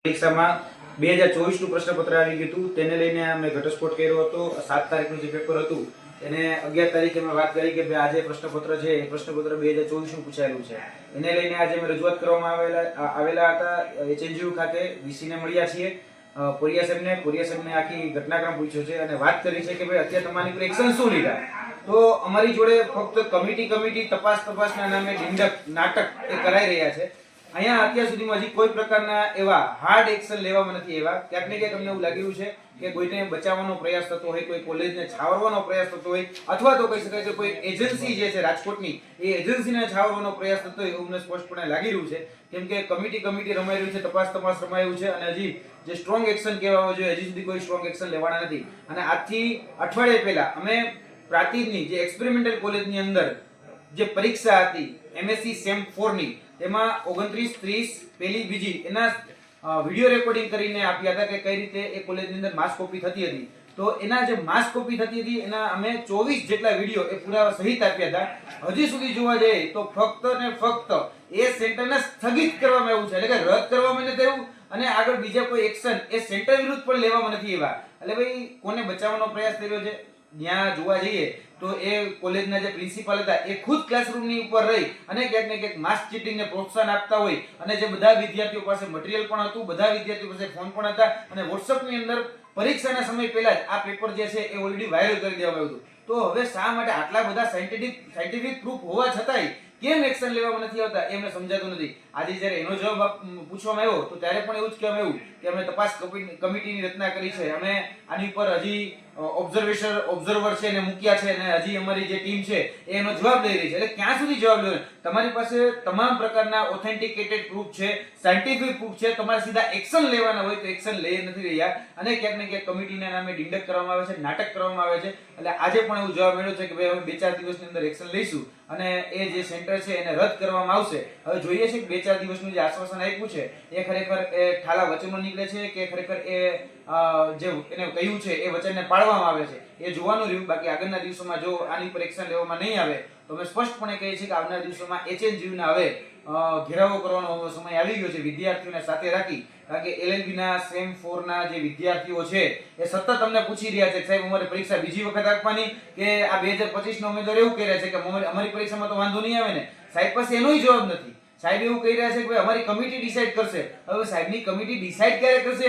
પરીક્ષામાં 2024નું પ્રશ્નપત્ર આવી ગયું હતું. તેને લઈને અમે ઘટસ્ફોટ કર્યો હતો. 7 તારીખનું જે પેપર હતું એને 11 તારીખે મેં વાત કરી કે ભાઈ આજે પ્રશ્નપત્ર છે એ પ્રશ્નપત્ર 2024નું પૂછાયેલું છે. એને લઈને આજે અમે રજૂઆત કરવામાં આવેલા હતા એચએનજીયુ ખાતે. વીસીને મળ્યા છીએ. પોરિયા સાહેબને આખી ઘટનાક્રમ પૂછ્યો છે અને વાત કરી છે કે ભાઈ અત્યારે તમારી પર એક્શન શું લીધા. તો અમારી જોડે ફક્ત કમિટી તપાસના નામે ઢીંડક નાટક એ કરાઈ રહ્યા છે. અહીંયા અત્યાર સુધીમાં હજી કોઈ પ્રકારના એવા હાર્ડ એક્શન લેવામાં નથી આવ્યા. ક્યાંક ને ક્યાંક અમને એવું લાગ્યું છે કે કોઈને બચાવવાનો પ્રયાસ થતો હોય, કોઈ કોલેજને છાવરવાનો પ્રયાસ થતો હોય, અથવા તો કહી શકાય કે કોઈ એજન્સી જે છે રાજકોટની એ એજન્સીને છાવરવાનો પ્રયાસ થતો હોય એવું અમને સ્પષ્ટપણે લાગી રહ્યું છે. કેમ કે કમિટી રમાઈ રહ્યું છે, તપાસ રમાયું છે અને હજી જે સ્ટ્રોંગ એક્શન કહેવામાં જોઈએ હજી સુધી કોઈ સ્ટ્રોંગ એક્શન લેવાના નથી. અને આજથી અઠવાડિયા પહેલા અમે પ્રાતિજની જે એક્સપેરિમેન્ટલ કોલેજની અંદર જે પરીક્ષા હતી એમએસસી સેમ 4 ની એમાં 29, 30, પહેલી બીજી એના વિડિયો રેકોર્ડિંગ કરીને આપ્યા હતા કે કઈ રીતે એ કોલેજની અંદર માસ કોપી થતી હતી. તો એના જે માસ કોપી થતી હતી એના અમે 24 જેટલા વિડિયો એ પુરાવા સહિત આપ્યા હતા. હજી સુધી જોવા જઈએ તો ફક્ત ને ફક્ત એ સેન્ટરને સ્થગિત કરવામાં આવ્યું છે, એટલે કે રદ કરવામાં નથી આવ્યું અને આગળ બીજા કોઈ એક્શન એ સેન્ટર વિરુદ્ધ પણ લેવામાં નથી આવ્યા. એટલે ભાઈ કોને બચાવવાનો પ્રયાસ કર્યો છે? ત્યાં જોવા જઈએ તો એ કોલેજના જે પ્રિન્સિપાલ હતા એ ખુદ ક્લાસરૂમની ઉપર રહી અને ક્યાંક ને ક્યાંક માસ ચીટિંગને પ્રોત્સાહન આપતા હોય અને જે બધા વિદ્યાર્થીઓ પાસે મટીરીયલ પણ હતું, બધા વિદ્યાર્થીઓ પાસે ફોન પણ હતા અને વોટ્સઅપની અંદર પરીક્ષાના સમય પહેલા જ આ પેપર જે છે એ ઓલરેડી વાયરલ કરી દેવામાં આવ્યું હતું. તો હવે શા માટે આટલા બધા સાયન્ટિફિક પ્રૂફ હોવા છતાંય કેમ એક્શન લેવામાં નથી આવતા એ અમને સમજાતું નથી. આજે જ્યારે એનો જવાબ પૂછવામાં આવ્યો તો ત્યારે પણ એવું જ કહેવામાં આવ્યું કે અમે તપાસ કમિટીની રચના કરી છે, અમે આની ઉપર હજી ઓબ્ઝર્વર છે એને મૂક્યા છે અને હજી અમારી જે ટીમ છે એનો જવાબ લઈ રહી છે. એટલે ક્યાં સુધી જવાબ લેવાનો? તમારી પાસે તમામ પ્રકારના ઓથેન્ટિકેટેડ પ્રૂફ છે, સાયન્ટિફિક પ્રૂફ છે, તમારે સીધા એક્શન લેવાના હોય તો એક્શન લઈ નથી રહ્યા અને ક્યાંક ને ક્યાંક કમિટીના નામે ઢીંડક કરવામાં આવે છે, નાટક કરવામાં આવે છે. એટલે આજે પણ એવું જવાબ મળ્યો છે કે ભાઈ અમે 2-4 દિવસની અંદર એક્શન લઈશું અને એ જે સેન્ટર છે એને રદ કરવામાં આવશે. હવે જોઈએ છે કે 2-4 દિવસનું જે આશ્વાસન આપ્યું છે એ ખરેખર એ ઠાલા વચનો નીકળે છે કે ખરેખર એ જે એને કહ્યું છે એ વચનને પાળવામાં આવે છે એ જોવાનું રહ્યું. બાકી આગળના દિવસોમાં જો આની પર એક્શન લેવામાં નહીં આવે તો અમે સ્પષ્ટપણે કહીએ છીએ કે આવનારા દિવસોમાં એચએનજીયુના હવે ઘેરાવો કરવાનો સમય આવી ગયો છે વિદ્યાર્થીઓને સાથે રાખી. કારણ કે એલએલબી ના સેમ 4 ના જે વિદ્યાર્થીઓ છે એ સતત અમને પૂછી રહ્યા છે કે સાહેબ અમારે પરીક્ષા બીજી વખત આપવાની કે આ 2025 નો ઉમેદવાર એવું કહી રહ્યા છે કે અમારી પરીક્ષામાં તો વાંધો નહીં આવે ને. સાહેબ પાસે એનોય જવાબ નથી. સાહેબ એવું કહી રહ્યા છે કે અમારી કમિટી ડિસાઈડ કરશે. હવે સાહેબની કમિટી ડિસાઈડ ક્યારે કરશે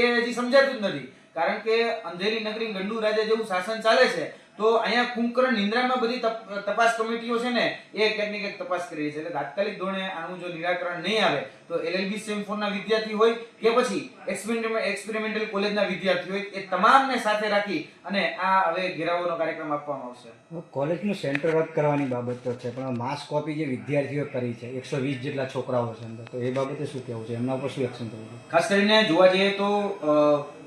એ હજી સમજાતું જ નથી. કારણ કે અંધેરી નગરી ગંડુ રાજા જેવું શાસન ચાલે છે તો અહીંયા કુંભકર્ણ નિંદ્રામાં બધી તપાસ કમિટીઓ છે ને એ ક્યાંક ને ક્યાંક તપાસ કરી રહી છે. એટલે તાત્કાલિક ધોરણે આનું જો નિરાકરણ નહીં આવે તો એલએલબી સેમ 4 ના વિદ્યાર્થી હોય કે પછી એક્સપેરિમેન્ટલ કોલેજના વિદ્યાર્થી હોય એ તમામને સાથે રાખી અને આ હવે ઘેરાવોનો કાર્યક્રમ આપવામાં આવશે. કોલેજનું સેન્ટર રદ કરવાની બાબત તો છે પણ માસ કોપી જે વિદ્યાર્થીઓ કરી છે 120 જેટલા છોકરાઓ છે અંદર, તો એ બાબતે શું કહેવું છે? એમના ઉપર શું એક્શન થયું? ખાસ કરીને જોવા જઈએ તો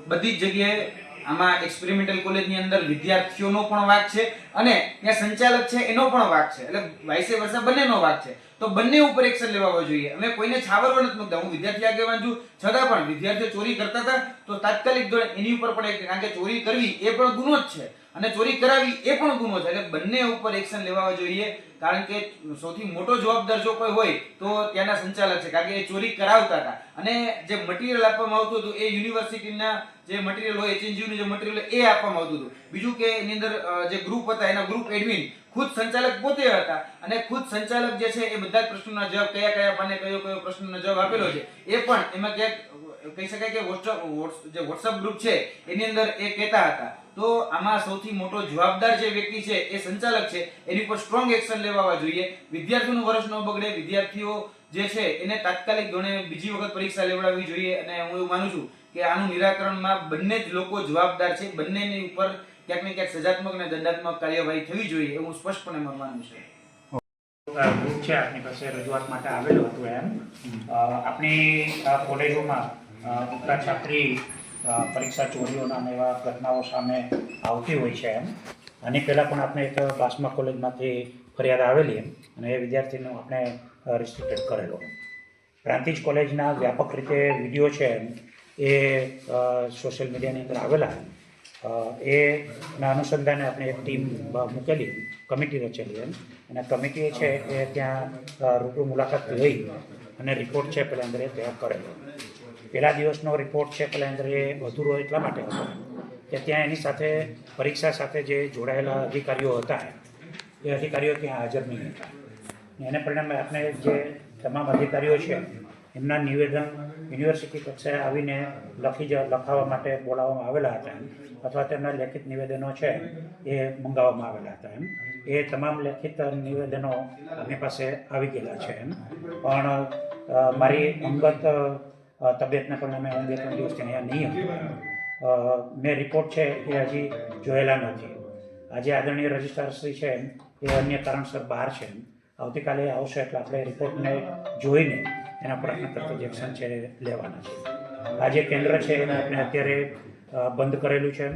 બધી જ જગ્યાએ આમાં એક્સપેરિમેન્ટલ કોલેજની અંદર વિદ્યાર્થીઓનો પણ વાંક છે અને ત્યાં સંચાલક છે એનો પણ વાંક છે. એટલે વાઇસે વર્સા બંનેનો વાંક છે. તો બંને ઉપર એક્શન લેવા જોઈએ. અમે કોઈને છાવરવા નથી માંગતા. હું વિદ્યાર્થી આગેવાન છું છતાં પણ વિદ્યાર્થીઓ ચોરી કરતા હતા તો તાત્કાલિક ધોરણે એની ઉપર પણ કારણ કે ચોરી કરવી એ પણ ગુનો જ છે અને ચોરી કરાવી એ પણ ગુનો છે. એટલે બંને ઉપર એક્શન લેવા જોઈએ. કારણ કે સૌથી મોટો જવાબદાર જો કોઈ હોય તો ત્યાંના સંચાલક છે. કારણ કે એ ચોરી કરાવતા હતા અને જે મટીરીયલ આપવામાં આવતું હતું એ યુનિવર્સિટીના જે મટીરીયલ હોય એચએનજીયુનું જે મટીરીયલ એ આપવામાં આવતું હતું. બીજું કે એની અંદર જે ગ્રુપ હતા એના ગ્રુપ એડમિન ખુદ સંચાલક પોતે હતા અને ખુદ સંચાલક જે છે એ બધા જ પ્રશ્નોના જવાબ કયા પાને કયો પ્રશ્નનો જવાબ આપેલો છે એ પણ એમાં ક્યાંક કહી શકાય કે જે વોટ્સઅપ ગ્રુપ છે એની અંદર એ કહેતા હતા. તો આમાં સૌથી મોટો જવાબદાર જે વ્યક્તિ છે એ સંચાલક છે. એની પર સ્ટ્રોંગ એક્શન લેવા જોઈએ. વિદ્યાર્થીઓનું વર્ષ ન બગડે. વિદ્યાર્થીઓ જે છે એને તાત્કાલિક ધોરણે બીજી વખત પરીક્ષા લેવડાવવી જોઈએ અને હું એવું માનું છું કે આનું નિરાકરણમાં બંને જ લોકો જવાબદાર છે. બંનેની ઉપર ક્યાંક ને ક્યાંક સજાત્મક અને દંડાત્મક કાર્યવાહી થવી જોઈએ એવું સ્પષ્ટપણે માનવું છે. ગ્રુપ છે આપની પાસે રજૂઆત માટે આવેલું હતું એમ આપણી કોલેજોમાં ઉત્તર છાત્રી પરીક્ષા ચોરીઓના એવા ઘટનાઓ સામે આવતી હોય છે એમ. આની પહેલાં પણ આપણે એક પ્લાસ્મા કોલેજમાંથી ફરિયાદ આવેલી એમ અને એ વિદ્યાર્થીનો આપણે રિસ્ટ્રિક્ટેડ કરેલો. પ્રાંતિજ કોલેજના વ્યાપક રીતે વિડીયો છે એમ એ સોશિયલ મીડિયાની અંદર આવેલા એના અનુસંધાને આપણે એક ટીમ મૂકેલી, કમિટી રચેલી એમ અને કમિટીએ છે એ ત્યાં રૂબરૂ મુલાકાત લઈ અને રિપોર્ટ છે પહેલાં અંદર તૈયાર કરેલો. પહેલા દિવસનો રિપોર્ટ છે પેલા અંદર એ અધૂરો એટલા માટે હતો કે ત્યાં એની સાથે પરીક્ષા સાથે જે જોડાયેલા અધિકારીઓ હતા એ અધિકારીઓ ત્યાં હાજર નહીં હતા. એને પરિણામે આપણે જે તમામ અધિકારીઓ છે એમના નિવેદન યુનિવર્સિટી કક્ષાએ આવીને લખાવવા માટે બોલાવવામાં આવેલા હતા અથવા તેમના લેખિત નિવેદનો છે એ મંગાવવામાં આવેલા હતા એ તમામ લેખિત નિવેદનો આપણી પાસે આવી ગયેલા છે પણ મારી અંગત તબિયતને પરિણામે હું 2-3 દિવસથી અહીંયા નહીં હતો. મેં રિપોર્ટ છે એ હજી જોયેલા નથી. આજે આદરણીય રજિસ્ટ્રાર શ્રી છે એ અન્ય કારણસર બહાર છે. આવતીકાલે આવશે એટલે આપણે રિપોર્ટને જોઈને એના પર આપણે તરત જ એક્શન છે લેવાના છે. આ જે કેન્દ્ર છે એને આપણે અત્યારે બંધ કરેલું છે.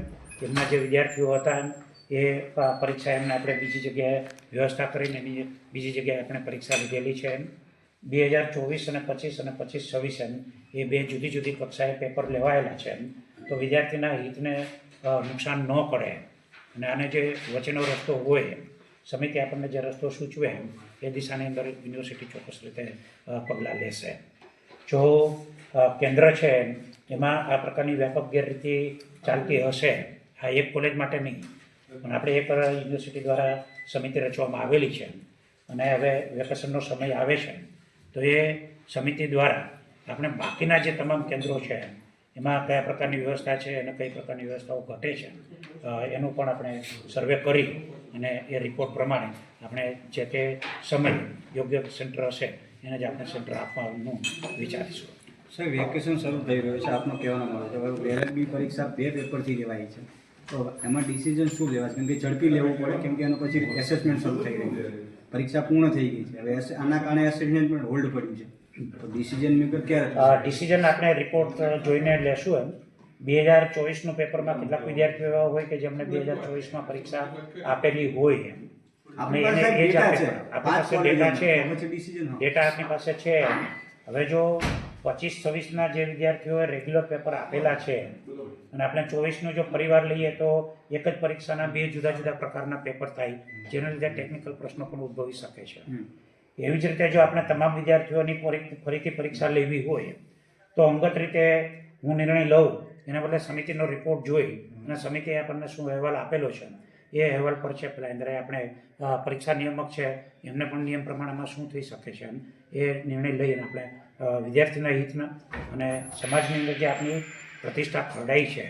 એમના જે વિદ્યાર્થીઓ હતા એ પરીક્ષા એમને આપણે બીજી જગ્યાએ વ્યવસ્થા કરીને બીજી જગ્યાએ આપણે પરીક્ષા લીધેલી છે. 2024 અને 25 અને 25-26 એ 2 જુદી જુદી કક્ષાએ પેપર લેવાયેલા છે. તો વિદ્યાર્થીના હિતને નુકસાન ન કરે અને આને જે વચ્ચેનો રસ્તો હોય સમિતિ આપણને જે રસ્તો સૂચવે એ દિશાની અંદર યુનિવર્સિટી ચોક્કસ રીતે પગલાં લેશે. જો કેન્દ્ર છે એમાં આ પ્રકારની વ્યાપક ગેરરીતિ ચાલતી હશે, આ એક કોલેજ માટે નહીં પણ આપણે એક યુનિવર્સિટી દ્વારા સમિતિ રચવામાં આવેલી છે અને હવે વેકેશનનો સમય આવે છે તો એ સમિતિ દ્વારા આપણે બાકીના જે તમામ કેન્દ્રો છે એમાં કયા પ્રકારની વ્યવસ્થા છે અને કઈ પ્રકારની વ્યવસ્થાઓ ઘટે છે એનું પણ આપણે સર્વે કરી અને એ રિપોર્ટ પ્રમાણે આપણે જે તે સમય યોગ્ય સેન્ટર હશે એને જ આપણે સેન્ટર આપવાનું વિચારીશું. સર વેકેશન શરૂ થઈ રહ્યું છે, આપનો કહેવાનો મળે છે હવે LLB પરીક્ષા 2 પેપરથી લેવાય છે તો એમાં ડિસિઝન શું લેવાશે? કેમ કે ઝડપી લેવું પડે કેમ કે એનો પછી એસેસમેન્ટ શરૂ થઈ રહ્યું છે, પરીક્ષા પૂર્ણ થઈ ગઈ છે, હવે આના કારણે એસેસમેન્ટ પણ હોલ્ડ પડ્યું છે તો ડિસિઝન મેકર ક્યારે? ડિસિઝન આપણે રિપોર્ટ જોઈને લેશું. એમ 2024નું પેપરમાં કેટલાક વિદ્યાર્થીઓ એવા હોય કે જેમને 2024માં પરીક્ષા આપેલી હોય એમ આપણી પાસે ડેટા છે, ડિસિઝન ડેટા આપણી પાસે છે. હવે જો 25-26ના જે વિદ્યાર્થીઓએ રેગ્યુલર પેપર આપેલા છે અને આપણે 24નું જો પરિવાર લઈએ તો એક જ પરીક્ષાના 2 જુદા જુદા પ્રકારના પેપર થાય જેના લીધે ટેકનિકલ પ્રશ્નો પણ ઉદ્ભવી શકે છે. એવી જ રીતે જો આપણે તમામ વિદ્યાર્થીઓની ફરીથી પરીક્ષા લેવી હોય તો અંગત રીતે હું નિર્ણય લઉં એના બદલે સમિતિનો રિપોર્ટ જોઈ અને સમિતિએ આપણને શું અહેવાલ આપેલો છે એ અહેવાલ પર છે પેલા અંદર આપણે પરીક્ષા નિયામક છે એમને પણ નિયમ પ્રમાણેમાં શું થઈ શકે છે એ નિર્ણય લઈને આપણે વિદ્યાર્થીના હિતના અને સમાજની અંદર જે આપણી પ્રતિષ્ઠા ખરડાઈ છે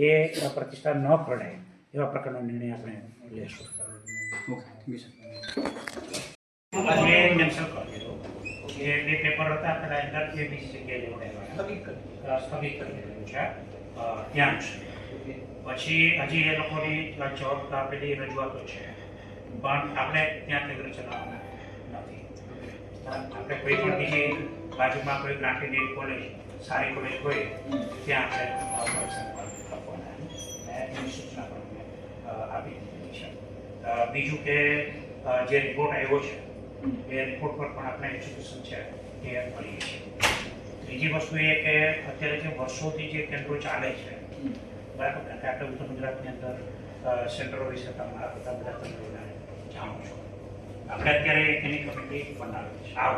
એ પ્રતિષ્ઠા ન ખરડાય એવા પ્રકારનો નિર્ણય આપણે લેશું. આજે મેન્શન કરેલો કે 2 પેપર હતા પેલા અંદર જે બીજી જગ્યાએ લેવડાવ્યા સ્થગિત કરી દીધેલું છે ત્યાં છે. પછી હજી એ લોકોની જવાબ આપેલી રજૂઆતો છે પણ આપણે ત્યાં કેન્દ્ર ચલાવવાના નથી. આપણે કોઈ પણ બીજી બાજુમાં કોઈ ગ્રાન્ટેડ કોલેજ સારી કોલેજ હોય ત્યાં આપણે પરીક્ષા આપવાના એની સૂચના પણ આપી દીધી છે. બીજું કે જે રિપોર્ટ આવ્યો છે એ રિપોર્ટ પર પણ આપણે એજ્યુકેશન છે એ કરીએ છીએ. ત્રીજી વસ્તુ એ કે અત્યારે જે વર્ષોથી જે કેન્દ્રો ચાલે છે બરાબર, કારણ કે આપણે ઉત્તર ગુજરાતની અંદર સેન્ટરો વિશે તમારા બધા તમે જાણો છો. આપણે અત્યારે એની કમિટી બનાવી છે આ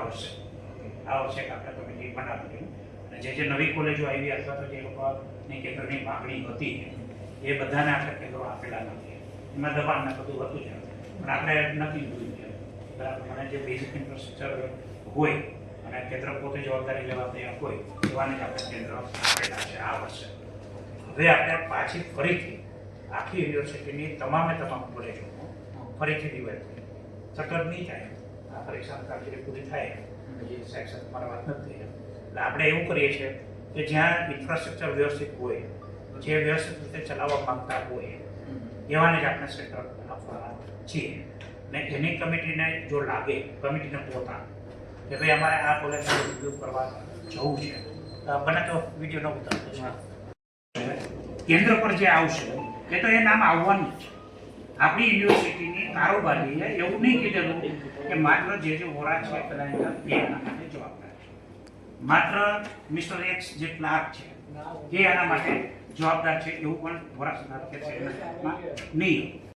વર્ષે આપણે કમિટી બનાવી અને જે નવી કોલેજો આવી અથવા તો જે લોકોની કેન્દ્રની માગણી હતી એ બધાને આપણે કેન્દ્રો આપેલા નથી. એમાં દબાણ બધું હતું છે પણ આપણે નથી જોયું છે બરાબર. મને જે બેઝિક ઇન્ફ્રાસ્ટ્રક્ચર હોય અને કેન્દ્ર પોતે જવાબદારી લેવા તૈયાર હોય એવાને જ આપણે કેન્દ્ર આપેલા છે આ વર્ષે. હવે આપણે પાછી ફરીથી આખી યુનિવર્સિટીની તમામ કોલેજોમાં ફરીથી રિવાઇઝ કરી સતત નહીં થાય. આ પરીક્ષાની કામગીરી પૂરી થાય પછી સેક્શન તમારા વાત નથી થઈ એટલે આપણે એવું કરીએ છીએ કે જ્યાં ઇન્ફ્રાસ્ટ્રક્ચર વ્યવસ્થિત હોય જે વ્યવસ્થિત રીતે ચલાવવા માંગતા હોય એવાને જ આપણે સેન્ટર આપવાના છીએ. ને એની કમિટીને જો લાગે કમિટીને પોતા કે ભાઈ અમારે આ કોલેજનો ઉપયોગ કરવા જવું છે બને તો વિડીયોનો ઉતારતો છે કેન્દ્ર પર જે આવશે એ તો એ નામ આવવાનું જ છે. આપણી યુનિવર્સિટીની કારોબારીએ એવું નહીં કીધેલું કે માત્ર જે વોરા છે પેલા એના માટે જવાબદાર છે, માત્ર મિસ્ટર એક્સ જે ક્લાર્ક છે એ આના માટે જવાબદાર છે એવું પણ વોરા સરકાર કે છે નહીં.